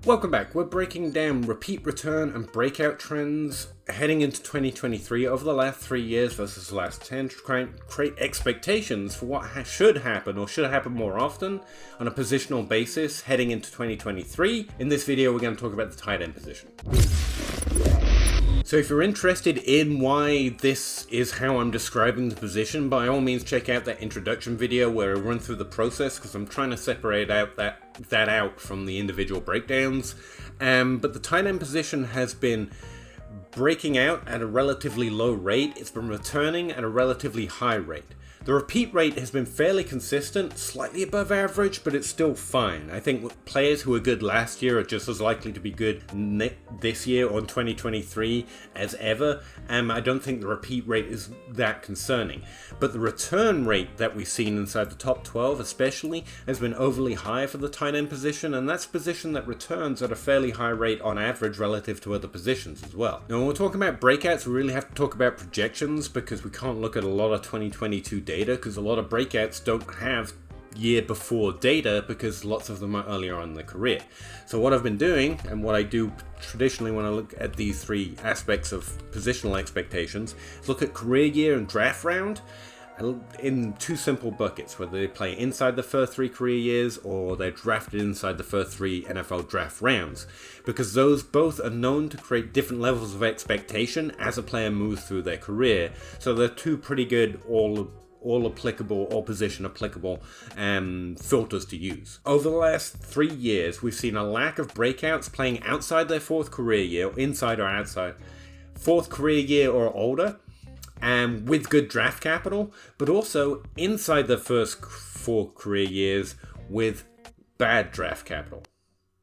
Welcome back. We're breaking down repeat, return, and breakout trends heading into 2023 over the last 3 years versus the last 10 to create expectations for what should happen or should happen more often on a positional basis heading into 2023. In this video, we're going to talk about the tight end position. So if you're interested in why this is how I'm describing the position, by all means check out that introduction video where I run through the process, because I'm trying to separate out that out from the individual breakdowns. But the tight end position has been breaking out at a relatively low rate. It's been returning at a relatively high rate. The repeat rate has been fairly consistent, slightly above average, but it's still fine. I think players who were good last year are just as likely to be good this year or in 2023 as ever. I don't think the repeat rate is that concerning. But the return rate that we've seen inside the top 12 especially has been overly high for the tight end position, and that's a position that returns at a fairly high rate on average relative to other positions as well. Now when we're talking about breakouts, we really have to talk about projections, because we can't look at a lot of 2022 data, because a lot of breakouts don't have year before data, because lots of them are earlier on in their career. So what I've been doing, and what I do traditionally when I look at these three aspects of positional expectations, is look at career year and draft round in two simple buckets, whether they play inside the first 3 career years or they're drafted inside the first 3 NFL draft rounds, because those both are known to create different levels of expectation as a player moves through their career. So they're two pretty good all applicable, all position applicable filters to use. Over the last 3 years, we've seen a lack of breakouts playing outside their 4th career year, inside or outside, 4th career year or older, with good draft capital, but also inside the first 4 career years with bad draft capital.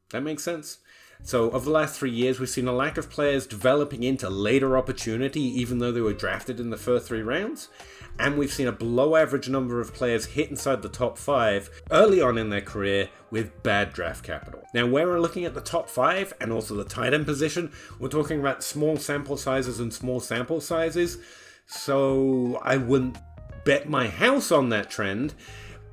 That makes sense? So over the last 3 years, we've seen a lack of players developing into later opportunity, even though they were drafted in the first 3 rounds. And we've seen a below average number of players hit inside the top 5 early on in their career with bad draft capital. Now, where we're looking at the top 5 and also the tight end position, we're talking about small sample sizes and small sample sizes. So I wouldn't bet my house on that trend,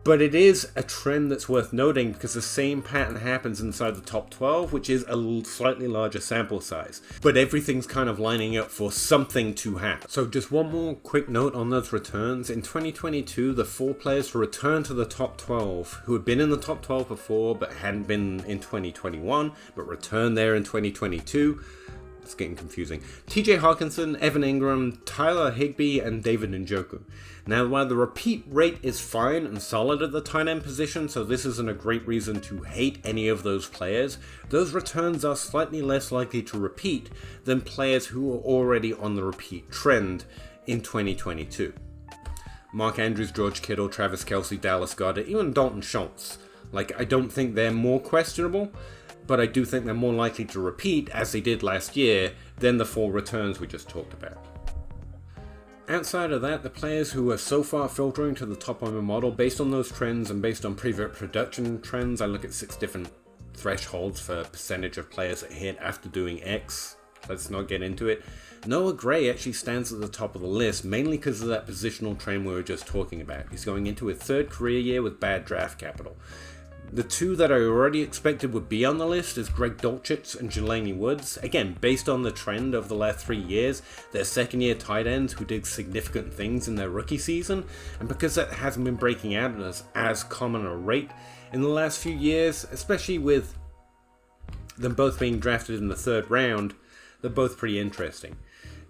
but it is a trend that's worth noting, because the same pattern happens inside the top 12, which is a slightly larger sample size. But everything's kind of lining up for something to happen. So just one more quick note on those returns. In 2022, the 4 players to return to the top 12, who had been in the top 12 before but hadn't been in 2021, but returned there in 2022, it's getting confusing. TJ Hawkinson, Evan Ingram, Tyler Higbee, and David Njoku. Now, while the repeat rate is fine and solid at the tight end position, so this isn't a great reason to hate any of those players, those returns are slightly less likely to repeat than players who are already on the repeat trend in 2022. Mark Andrews, George Kittle, Travis Kelce, Dallas Goedert, even Dalton Schultz. I don't think they're more questionable, but I do think they're more likely to repeat, as they did last year, than the 4 returns we just talked about. Outside of that, the players who are so far filtering to the top of my model, based on those trends and based on previous production trends, I look at 6 different thresholds for percentage of players that hit after doing X. Let's not get into it. Noah Gray actually stands at the top of the list, mainly because of that positional trend we were just talking about. He's going into his 3rd career year with bad draft capital. The 2 that I already expected would be on the list is Greg Dulcich and Jelani Woods. Again, based on the trend of the last 3 years, they're second-year tight ends who did significant things in their rookie season, and because that hasn't been breaking out as common a rate in the last few years, especially with them both being drafted in the 3rd round, they're both pretty interesting.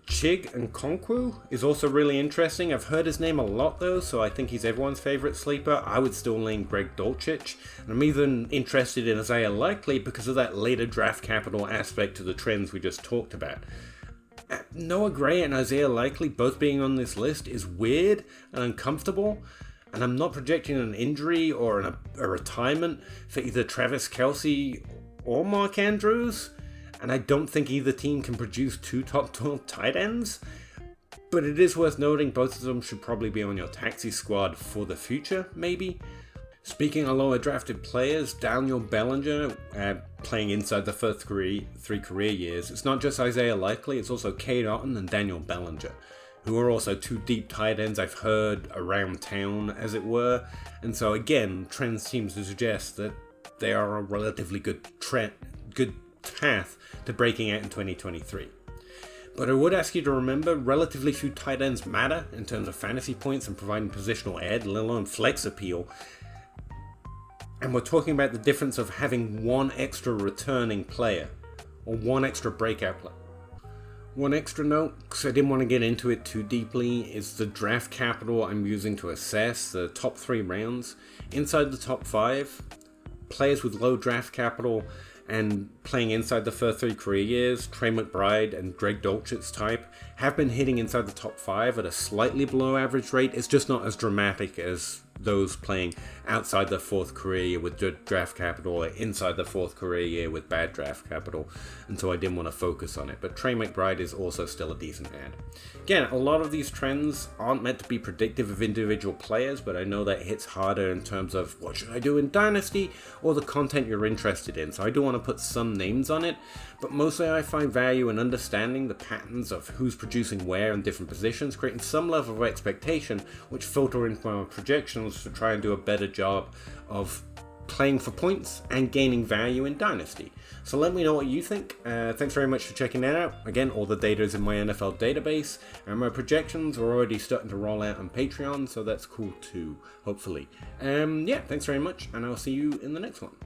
Chig Nkonkwo is also really interesting. I've heard his name a lot though, so I think he's everyone's favorite sleeper. I would still lean Greg Dulcich. And I'm even interested in Isaiah Likely because of that later draft capital aspect to the trends we just talked about. Noah Gray and Isaiah Likely both being on this list is weird and uncomfortable, and I'm not projecting an injury or a retirement for either Travis Kelce or Mark Andrews. And I don't think either team can produce 2 top 12 tight ends. But it is worth noting both of them should probably be on your taxi squad for the future, maybe. Speaking of lower drafted players, Daniel Bellinger, playing inside the first 3 career years. It's not just Isaiah Likely, it's also Cade Otton and Daniel Bellinger, who are also 2 deep tight ends I've heard around town, as it were. And so again, trends seem to suggest that they are a relatively good good path to breaking out in 2023. But I would ask you to remember, relatively few tight ends matter in terms of fantasy points and providing positional ed, let alone flex appeal. And we're talking about the difference of having one extra returning player or one extra breakout player. One extra note, because I didn't want to get into it too deeply, is the draft capital I'm using to assess the top 3 rounds. Inside the top 5, players with low draft capital and playing inside the first 3 career years, Trey McBride and Greg Dulcich's type, have been hitting inside the top 5 at a slightly below average rate. It's just not as dramatic as those playing outside the 4th career year with good draft capital or inside the 4th career year with bad draft capital, and so I didn't want to focus on it. But Trey McBride is also still a decent ad. Again, a lot of these trends aren't meant to be predictive of individual players, but I know that hits harder in terms of what should I do in Dynasty or the content you're interested in, so I do want to put some names on it, but mostly I find value in understanding the patterns of who's producing where in different positions, creating some level of expectation which filter into my projections to try and do a better job of playing for points and gaining value in Dynasty. So let me know what you think. Thanks very much for checking that out. Again, all the data is in my NFL database, and my projections are already starting to roll out on Patreon, so that's cool too, hopefully. Yeah, thanks very much, and I'll see you in the next one.